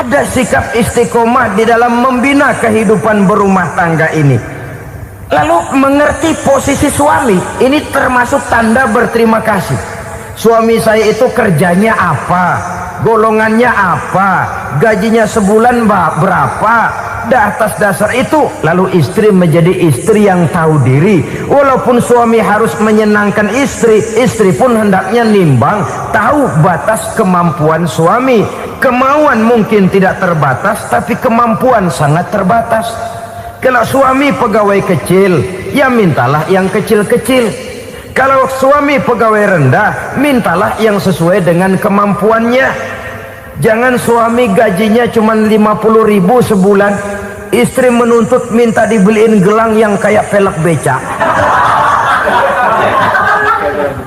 ada sikap istiqomah di dalam membina kehidupan berumah tangga ini. Lalu mengerti posisi suami, ini termasuk tanda berterima kasih. Suami saya itu kerjanya apa, golongannya apa, gajinya sebulan berapa. Atas dasar itu lalu istri menjadi istri yang tahu diri. Walaupun suami harus menyenangkan istri, istri pun hendaknya nimbang, tahu batas kemampuan suami. Kemauan mungkin tidak terbatas, tapi kemampuan sangat terbatas. Kalau suami pegawai kecil, ya mintalah yang kecil-kecil. Kalau suami pegawai rendah, mintalah yang sesuai dengan kemampuannya. Jangan suami gajinya cuma 50.000 sebulan, istri menuntut minta dibeliin gelang yang kayak pelek becak.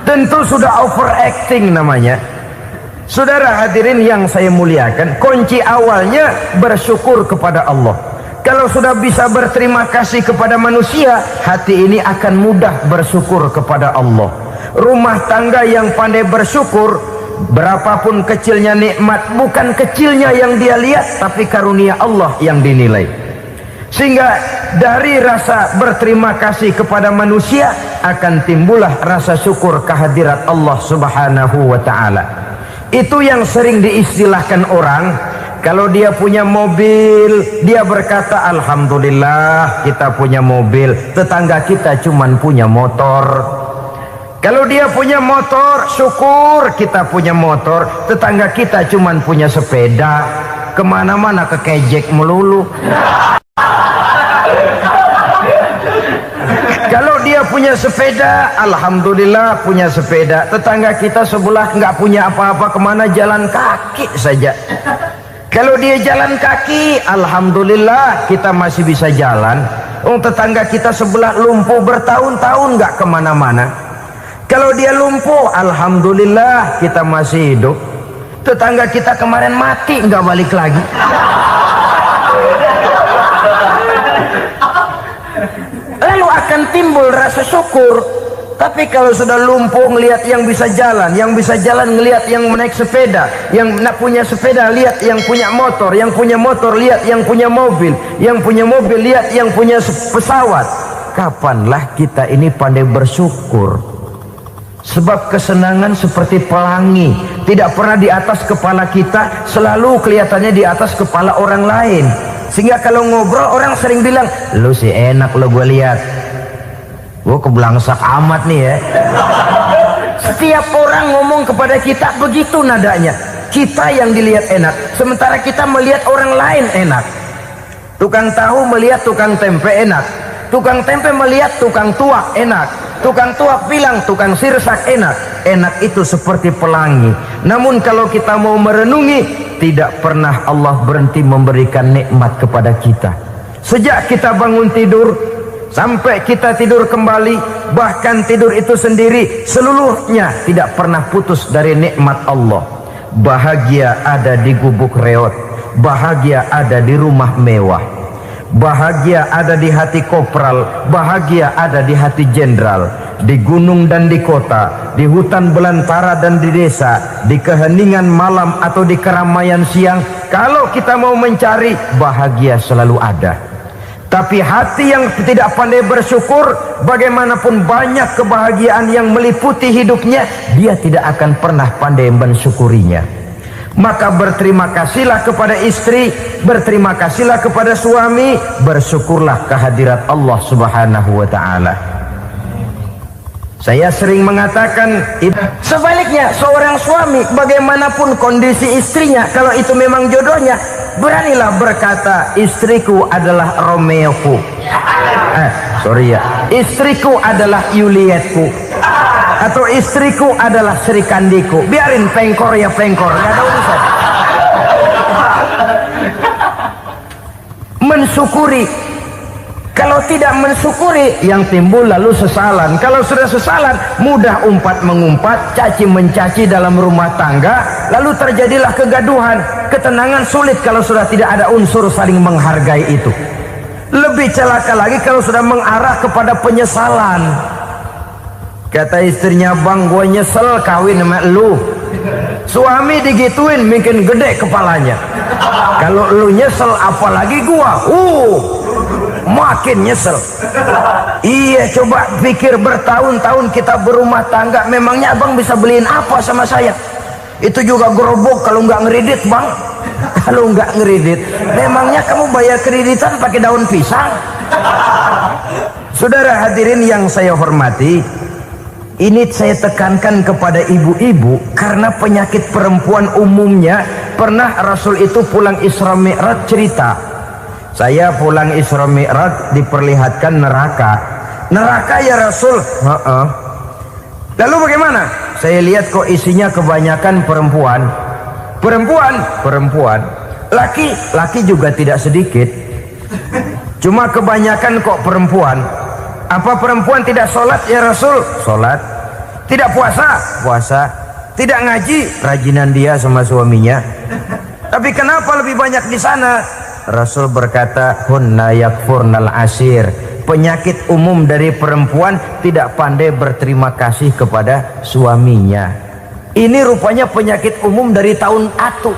Tentu sudah overacting namanya. Saudara hadirin yang saya muliakan, kunci awalnya bersyukur kepada Allah. Kalau sudah bisa berterima kasih kepada manusia, hati ini akan mudah bersyukur kepada Allah. Rumah tangga yang pandai bersyukur, berapapun kecilnya nikmat, bukan kecilnya yang dia lihat, tapi karunia Allah yang dinilai. Sehingga dari rasa berterima kasih kepada manusia akan timbullah rasa syukur kehadirat Allah Subhanahu wa ta'ala. Itu yang sering diistilahkan orang. Kalau dia punya mobil, dia berkata alhamdulillah kita punya mobil, tetangga kita cuman punya motor. Kalau dia punya motor, syukur kita punya motor, tetangga kita cuman punya sepeda, kemana-mana kekejek melulu. Kalau dia punya sepeda, alhamdulillah punya sepeda, tetangga kita sebelah nggak punya apa-apa, kemana jalan kaki saja. Kalau dia jalan kaki, alhamdulillah kita masih bisa jalan. Tetangga kita sebelah lumpuh bertahun-tahun nggak kemana-mana. Kalau dia lumpuh, alhamdulillah kita masih hidup. Tetangga kita kemarin mati nggak balik lagi. Lalu akan timbul rasa syukur. Tapi kalau sudah lumpuh ngelihat yang bisa jalan ngelihat yang naik sepeda, yang nak punya sepeda lihat yang punya motor lihat yang punya mobil lihat yang punya pesawat. Kapanlah kita ini pandai bersyukur? Sebab kesenangan seperti pelangi, tidak pernah di atas kepala kita, selalu kelihatannya di atas kepala orang lain. Sehingga kalau ngobrol orang sering bilang, lu sih enak lo gue lihat, gue kebelangsak amat nih ya. Setiap orang ngomong kepada kita begitu nadanya. Kita yang dilihat enak, sementara kita melihat orang lain enak. Tukang tahu melihat tukang tempe enak, tukang tempe melihat tukang tuak enak, tukang tuak bilang tukang sirsak enak. Enak itu seperti pelangi. Namun kalau kita mau merenungi, tidak pernah Allah berhenti memberikan nikmat kepada kita. Sejak kita bangun tidur sampai kita tidur kembali, bahkan tidur itu sendiri, seluruhnya tidak pernah putus dari nikmat Allah. Bahagia ada di gubuk reot, bahagia ada di rumah mewah, bahagia ada di hati kopral, bahagia ada di hati jenderal, di gunung dan di kota, di hutan belantara dan di desa, di keheningan malam atau di keramaian siang. Kalau kita mau mencari, bahagia selalu ada. Tapi hati yang tidak pandai bersyukur, bagaimanapun banyak kebahagiaan yang meliputi hidupnya, dia tidak akan pernah pandai mensyukurinya. Maka berterima kasihlah kepada istri, berterima kasihlah kepada suami, bersyukurlah kehadirat Allah Subhanahu wa ta'ala. Saya sering mengatakan, sebaliknya seorang suami bagaimanapun kondisi istrinya, kalau itu memang jodohnya, beranilah berkata, istriku adalah Romeoku, istriku adalah Julietku, atau istriku adalah Sri Kandiku. Biarin pengkor ya pengkor, gak ada urusan. Mensyukuri. Kalau tidak mensyukuri, yang timbul lalu sesalan. Kalau sudah sesalan, mudah umpat mengumpat, caci mencaci dalam rumah tangga, lalu terjadilah kegaduhan. Ketenangan sulit kalau sudah tidak ada unsur saling menghargai itu. Lebih celaka lagi kalau sudah mengarah kepada penyesalan. Kata istrinya, bang gue nyesel kawin sama lu, Suami digituin mungkin gede kepalanya. Kalau lu nyesel apalagi gua, makin nyesel. Iya, coba pikir bertahun-tahun kita berumah tangga, memangnya abang bisa beliin apa sama saya? Itu juga gerobok kalau nggak ngeridit bang. Kalau nggak ngeridit, memangnya kamu bayar kreditan pakai daun pisang? Saudara hadirin yang saya hormati, ini saya tekankan kepada ibu-ibu karena penyakit perempuan umumnya. Pernah Rasul itu pulang Isra Mi'raj cerita, saya pulang Isra Mi'raj diperlihatkan neraka. Neraka ya Rasul? Lalu bagaimana? Saya lihat kok isinya kebanyakan perempuan. Perempuan. Laki juga tidak sedikit. Cuma kebanyakan kok perempuan. Apa perempuan tidak sholat ya Rasul? Sholat. Tidak puasa? Puasa. Tidak ngaji? Rajinan dia sama suaminya. Tapi kenapa lebih banyak di sana? Rasul berkata, hunna yakfurnal ashir. Penyakit umum dari perempuan tidak pandai berterima kasih kepada suaminya. Ini rupanya penyakit umum dari tahun atu.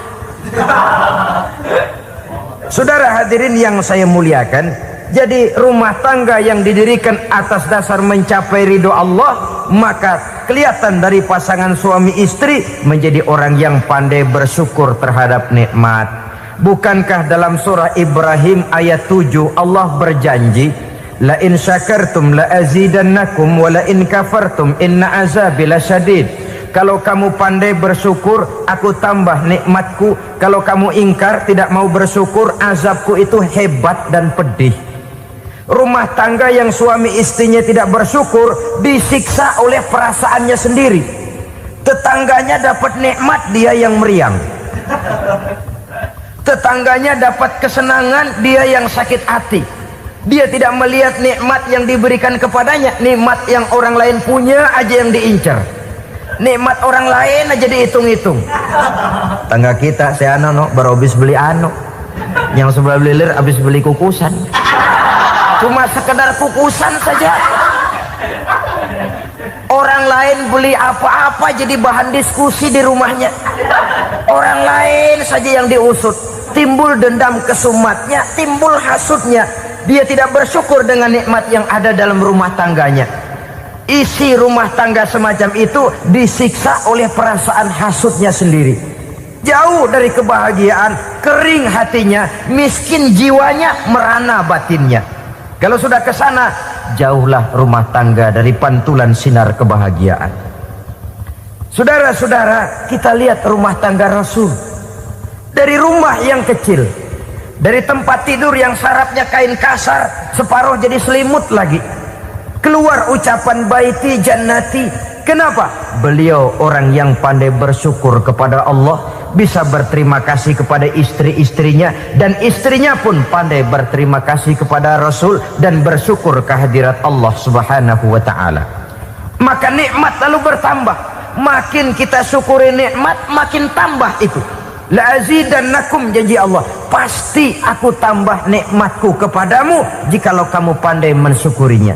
Saudara hadirin yang saya muliakan, jadi rumah tangga yang didirikan atas dasar mencapai ridho Allah, maka kelihatan dari pasangan suami istri menjadi orang yang pandai bersyukur terhadap nikmat. Bukankah dalam surah Ibrahim ayat 7 Allah berjanji, la in syakartum la azidannakum wa la in kafartum inna azabi lasyadid. Kalau kamu pandai bersyukur, aku tambah nikmatku. Kalau kamu ingkar, tidak mau bersyukur, azabku itu hebat dan pedih. Rumah tangga yang suami istrinya tidak bersyukur disiksa oleh perasaannya sendiri. Tetangganya dapat nikmat, dia yang meriang. Tetangganya dapat kesenangan, dia yang sakit hati. Dia tidak melihat nikmat yang diberikan kepadanya. Nikmat yang orang lain punya aja yang diincar. Nikmat orang lain aja dihitung-hitung. Tangga kita, saya baru habis beli yang sebelah belilir habis beli kukusan. Cuma sekedar kukusan saja. Orang lain beli apa-apa jadi bahan diskusi di rumahnya. Orang lain saja yang diusut. Timbul dendam kesumatnya, timbul hasutnya. Dia tidak bersyukur dengan nikmat yang ada dalam rumah tangganya. Isi rumah tangga semacam itu disiksa oleh perasaan hasutnya sendiri. Jauh dari kebahagiaan, kering hatinya, miskin jiwanya, merana batinnya. Kalau sudah ke sana, jauhlah rumah tangga dari pantulan sinar kebahagiaan. Saudara-saudara, kita lihat rumah tangga Rasul. Dari rumah yang kecil, dari tempat tidur yang sarapnya kain kasar, separuh jadi selimut lagi, keluar ucapan baiti jannati. Kenapa? Beliau orang yang pandai bersyukur kepada Allah, bisa berterima kasih kepada istri-istrinya, dan istrinya pun pandai berterima kasih kepada Rasul dan bersyukur kehadirat Allah Subhanahu wa ta'ala. Maka nikmat lalu bertambah. Makin kita syukuri nikmat, makin tambah itu. La azidannakum, janji Allah, pasti aku tambah nikmatku kepadamu jikalau kamu pandai mensyukurinya.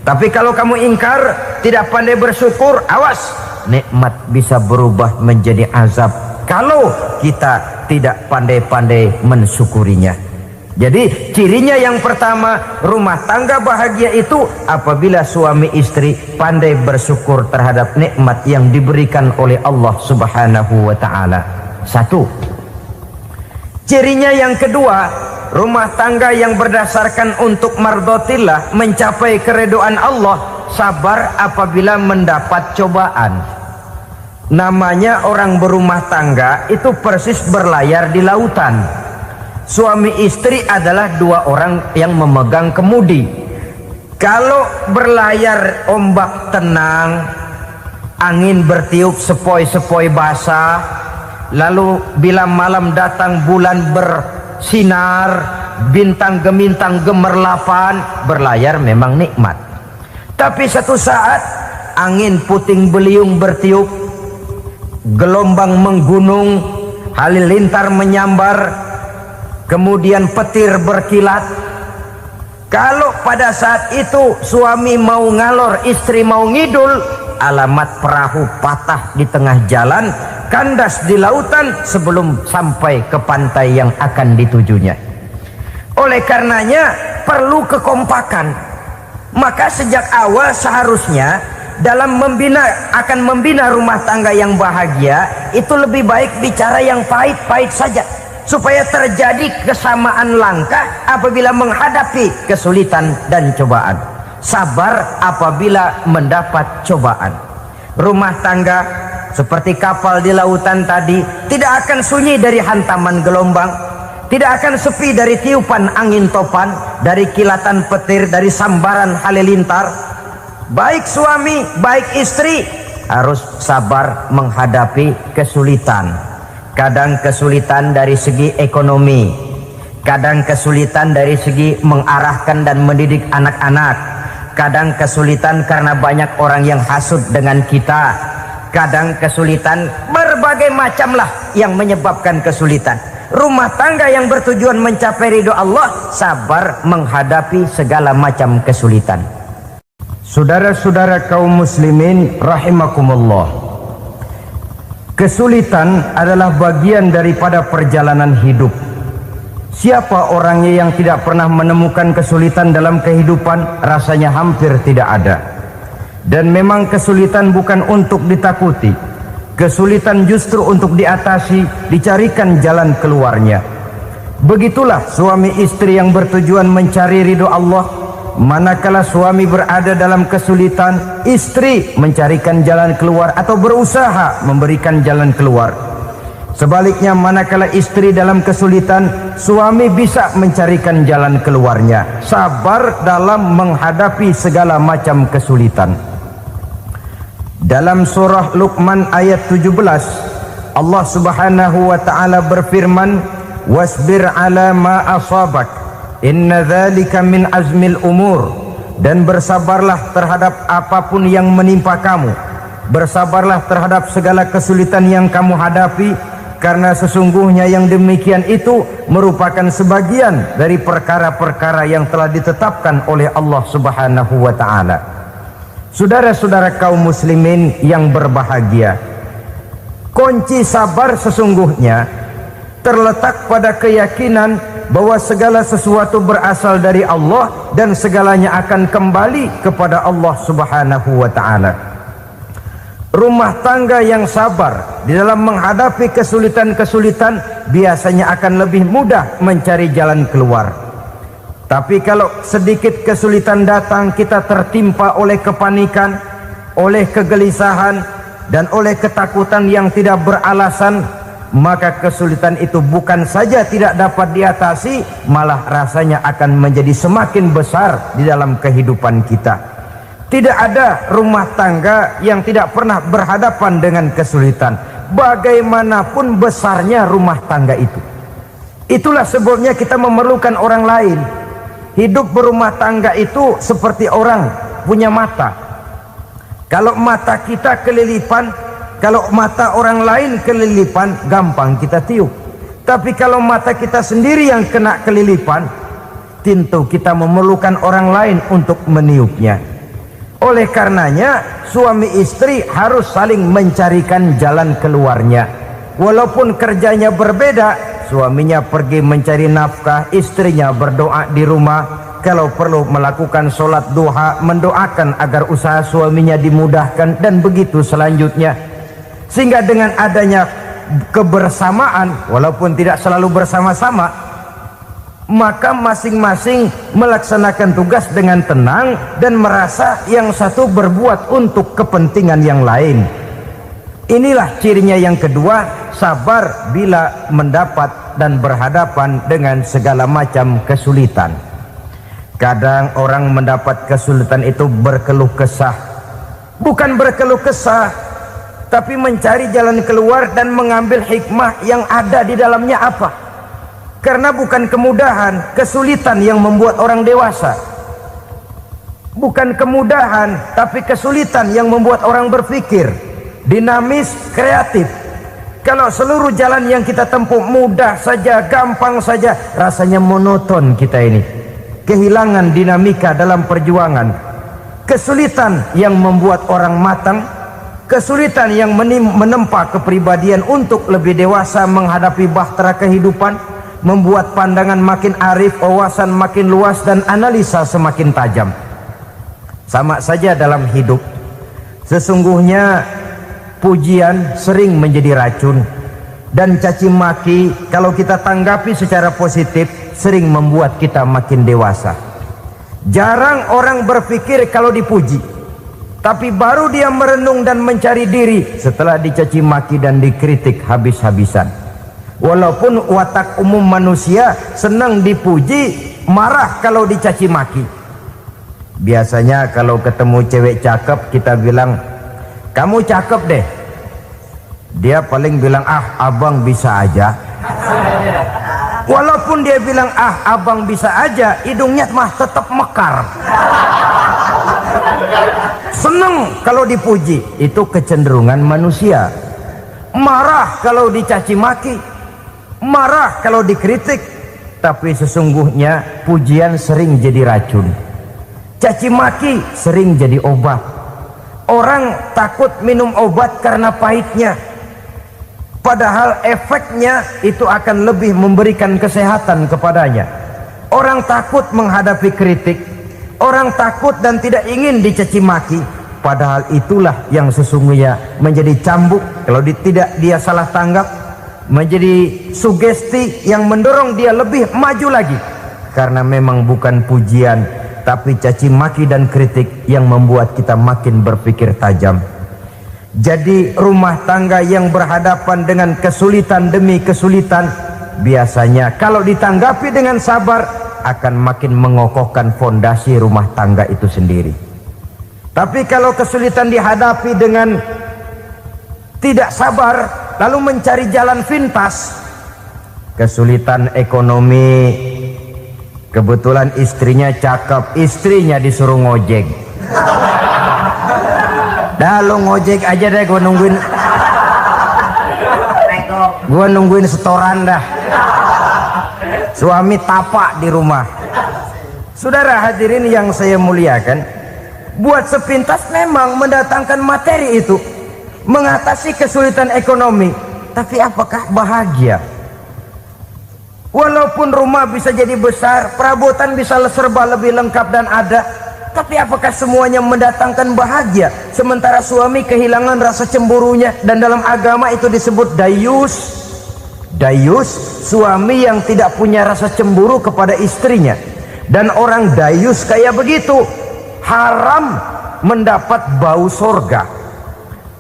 Tapi kalau kamu ingkar, tidak pandai bersyukur, awas, nikmat bisa berubah menjadi azab kalau kita tidak pandai-pandai mensyukurinya. Jadi cirinya yang pertama, rumah tangga bahagia itu apabila suami istri pandai bersyukur terhadap nikmat yang diberikan oleh Allah Subhanahu wa ta'ala. Satu. Cirinya yang kedua, rumah tangga yang berdasarkan untuk mardotillah, mencapai keridhaan Allah, sabar apabila mendapat cobaan. Namanya orang berumah tangga itu persis berlayar di lautan. Suami istri adalah dua orang yang memegang kemudi. Kalau berlayar ombak tenang, angin bertiup sepoi-sepoi basah, lalu bila malam datang bulan bersinar, bintang gemintang gemerlapan, berlayar memang nikmat. Tapi satu saat angin puting beliung bertiup, gelombang menggunung, halilintar menyambar, kemudian petir berkilat. Kalau pada saat itu suami mau ngalor, istri mau ngidul, alamat perahu patah di tengah jalan, kandas di lautan sebelum sampai ke pantai yang akan ditujunya. Oleh karenanya perlu kekompakan. Maka sejak awal seharusnya dalam akan membina rumah tangga yang bahagia itu lebih baik bicara yang pahit-pahit saja, supaya terjadi kesamaan langkah apabila menghadapi kesulitan dan cobaan, sabar apabila mendapat cobaan. Rumah tangga seperti kapal di lautan tadi tidak akan sunyi dari hantaman gelombang, tidak akan sepi dari tiupan angin topan, dari kilatan petir, dari sambaran halilintar. Baik suami, baik istri harus sabar menghadapi kesulitan. Kadang kesulitan dari segi ekonomi, kadang kesulitan dari segi mengarahkan dan mendidik anak-anak, kadang kesulitan karena banyak orang yang hasut dengan kita, kadang kesulitan berbagai macamlah yang menyebabkan kesulitan. Rumah tangga yang bertujuan mencapai ridho Allah sabar menghadapi segala macam kesulitan. Saudara-saudara kaum muslimin rahimakumullah, kesulitan adalah bagian daripada perjalanan hidup. Siapa orangnya yang tidak pernah menemukan kesulitan dalam kehidupan? Rasanya hampir tidak ada. Dan memang kesulitan bukan untuk ditakuti, kesulitan justru untuk diatasi, dicarikan jalan keluarnya. Begitulah suami istri yang bertujuan mencari ridho Allah. Manakala suami berada dalam kesulitan, istri mencarikan jalan keluar atau berusaha memberikan jalan keluar. Sebaliknya, manakala istri dalam kesulitan, suami bisa mencarikan jalan keluarnya, sabar dalam menghadapi segala macam kesulitan. Dalam surah Luqman ayat 17, Allah Subhanahu wa taala berfirman, "Wasbir 'ala ma asabak, inna dzalika min azmil umur." Dan bersabarlah terhadap apapun yang menimpa kamu, bersabarlah terhadap segala kesulitan yang kamu hadapi, karena sesungguhnya yang demikian itu merupakan sebagian dari perkara-perkara yang telah ditetapkan oleh Allah Subhanahu wa taala. Saudara-saudara kaum muslimin yang berbahagia, kunci sabar sesungguhnya terletak pada keyakinan bahwa segala sesuatu berasal dari Allah dan segalanya akan kembali kepada Allah Subhanahu wa taala. Rumah tangga yang sabar di dalam menghadapi kesulitan-kesulitan biasanya akan lebih mudah mencari jalan keluar. Tapi kalau sedikit kesulitan datang, kita tertimpa oleh kepanikan, oleh kegelisahan, dan oleh ketakutan yang tidak beralasan, maka kesulitan itu bukan saja tidak dapat diatasi, malah rasanya akan menjadi semakin besar di dalam kehidupan kita. Tidak ada rumah tangga yang tidak pernah berhadapan dengan kesulitan, bagaimanapun besarnya rumah tangga itu. Itulah sebabnya kita memerlukan orang lain. Hidup berumah tangga itu seperti orang punya mata. Kalau mata kita kelilipan, kalau mata orang lain kelilipan, gampang kita tiup. Tapi kalau mata kita sendiri yang kena kelilipan, tentu kita memerlukan orang lain untuk meniupnya. Oleh karenanya, suami istri harus saling mencarikan jalan keluarnya. Walaupun kerjanya berbeda, suaminya pergi mencari nafkah, istrinya berdoa di rumah. Kalau perlu melakukan sholat duha, mendoakan agar usaha suaminya dimudahkan, dan begitu selanjutnya. Sehingga dengan adanya kebersamaan, walaupun tidak selalu bersama-sama, maka masing-masing melaksanakan tugas dengan tenang dan merasa yang satu berbuat untuk kepentingan yang lain. Inilah cirinya yang kedua, sabar bila mendapat dan berhadapan dengan segala macam kesulitan. Kadang orang mendapat kesulitan itu berkeluh kesah. Bukan berkeluh kesah, tapi mencari jalan keluar dan mengambil hikmah yang ada di dalamnya apa. Karena bukan kemudahan, kesulitan yang membuat orang dewasa. Bukan kemudahan, tapi kesulitan yang membuat orang berpikir, dinamis, kreatif. Kalau seluruh jalan yang kita tempuh mudah saja, gampang saja, rasanya monoton kita ini. Kehilangan dinamika dalam perjuangan. kesulitan yang membuat orang matang, kesulitan yang menempa kepribadian untuk lebih dewasa menghadapi bahtera kehidupan, membuat pandangan makin arif, wawasan makin luas, dan analisa semakin tajam. Sama saja dalam hidup, sesungguhnya pujian sering menjadi racun, dan caci maki kalau kita tanggapi secara positif sering membuat kita makin dewasa. Jarang orang berpikir kalau dipuji, tapi baru dia merenung dan mencari diri setelah dicaci maki dan dikritik habis-habisan. Walaupun watak umum manusia senang dipuji, marah kalau dicaci maki. Biasanya kalau ketemu cewek cakep kita bilang, kamu cakep deh. Dia paling bilang, ah abang bisa aja. Walaupun dia bilang, ah abang bisa aja, hidungnya mah tetap mekar. Seneng kalau dipuji, itu kecenderungan manusia. Marah kalau dicaci maki, marah kalau dikritik. Tapi sesungguhnya pujian sering jadi racun, caci maki sering jadi obat. Orang takut minum obat karena pahitnya, padahal efeknya itu akan lebih memberikan kesehatan kepadanya. Orang takut menghadapi kritik, orang takut dan tidak ingin dicaci maki, padahal itulah yang sesungguhnya menjadi cambuk kalau tidak dia salah tanggap, menjadi sugesti yang mendorong dia lebih maju lagi. Karena memang bukan pujian, tapi caci maki dan kritik yang membuat kita makin berpikir tajam. Jadi rumah tangga yang berhadapan dengan kesulitan demi kesulitan, biasanya kalau ditanggapi dengan sabar akan makin mengokohkan fondasi rumah tangga itu sendiri. Tapi kalau kesulitan dihadapi dengan tidak sabar, lalu mencari jalan pintas, kesulitan ekonomi, kebetulan istrinya cakep, istrinya disuruh ngojek. Dah lu ngojek aja deh, gua nungguin setoran dah. Suami tapak di rumah. Saudara hadirin yang saya muliakan, buat sepintas memang mendatangkan materi itu, mengatasi kesulitan ekonomi, tapi apakah bahagia? Walaupun rumah bisa jadi besar, perabotan bisa serba lebih lengkap dan ada, tapi apakah semuanya mendatangkan bahagia? Sementara suami kehilangan rasa cemburunya, dan dalam agama itu disebut dayus. Dayus, suami yang tidak punya rasa cemburu kepada istrinya. Dan orang dayus kayak begitu haram mendapat bau sorga.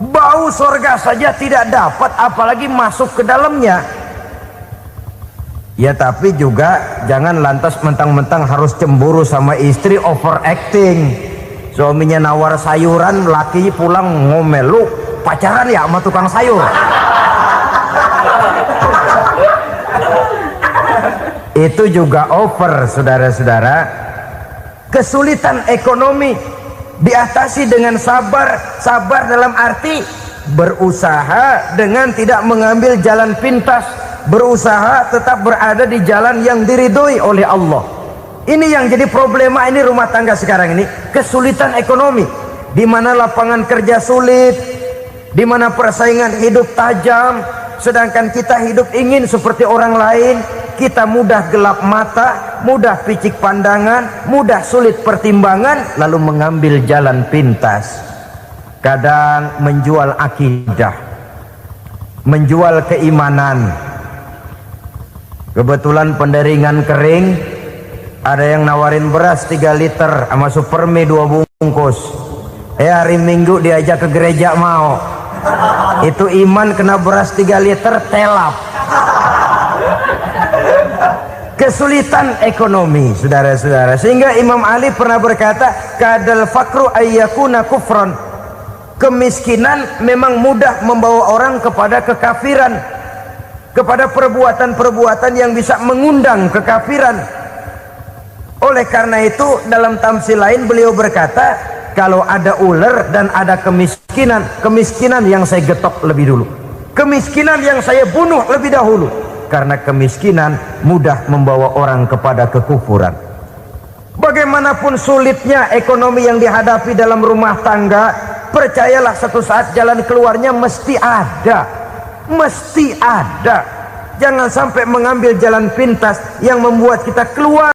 Bau sorga saja tidak dapat, apalagi masuk ke dalamnya. Ya tapi juga jangan lantas mentang-mentang harus cemburu sama istri, overacting. Suaminya nawar sayuran, laki pulang ngomel, lu pacaran ya sama tukang sayur. Itu juga over, saudara-saudara. Kesulitan ekonomi diatasi dengan sabar. Sabar dalam arti berusaha dengan tidak mengambil jalan pintas, berusaha tetap berada di jalan yang diridhoi oleh Allah. Ini yang jadi problema ini rumah tangga sekarang ini, kesulitan ekonomi, di mana lapangan kerja sulit, di mana persaingan hidup tajam, sedangkan kita hidup ingin seperti orang lain. Kita mudah gelap mata, mudah picik pandangan, mudah sulit pertimbangan, lalu mengambil jalan pintas. Kadang menjual akidah, menjual keimanan. Kebetulan penderingan kering, ada yang nawarin beras 3 liter sama Supermi 2 bungkus. Hari Minggu diajak ke gereja mau. Itu iman kena beras 3 liter telap. Kesulitan ekonomi, saudara-saudara, sehingga Imam Ali pernah berkata, kadal fakru ayyakuna kufran. Kemiskinan memang mudah membawa orang kepada kekafiran, kepada perbuatan-perbuatan yang bisa mengundang kekafiran. Oleh karena itu dalam tamsil lain beliau berkata, kalau ada ular dan ada kemiskinan, kemiskinan yang saya getok lebih dulu, kemiskinan yang saya bunuh lebih dahulu. Karena kemiskinan mudah membawa orang kepada kekufuran. Bagaimanapun sulitnya ekonomi yang dihadapi dalam rumah tangga, percayalah satu saat jalan keluarnya mesti ada. Mesti ada. Jangan sampai mengambil jalan pintas yang membuat kita keluar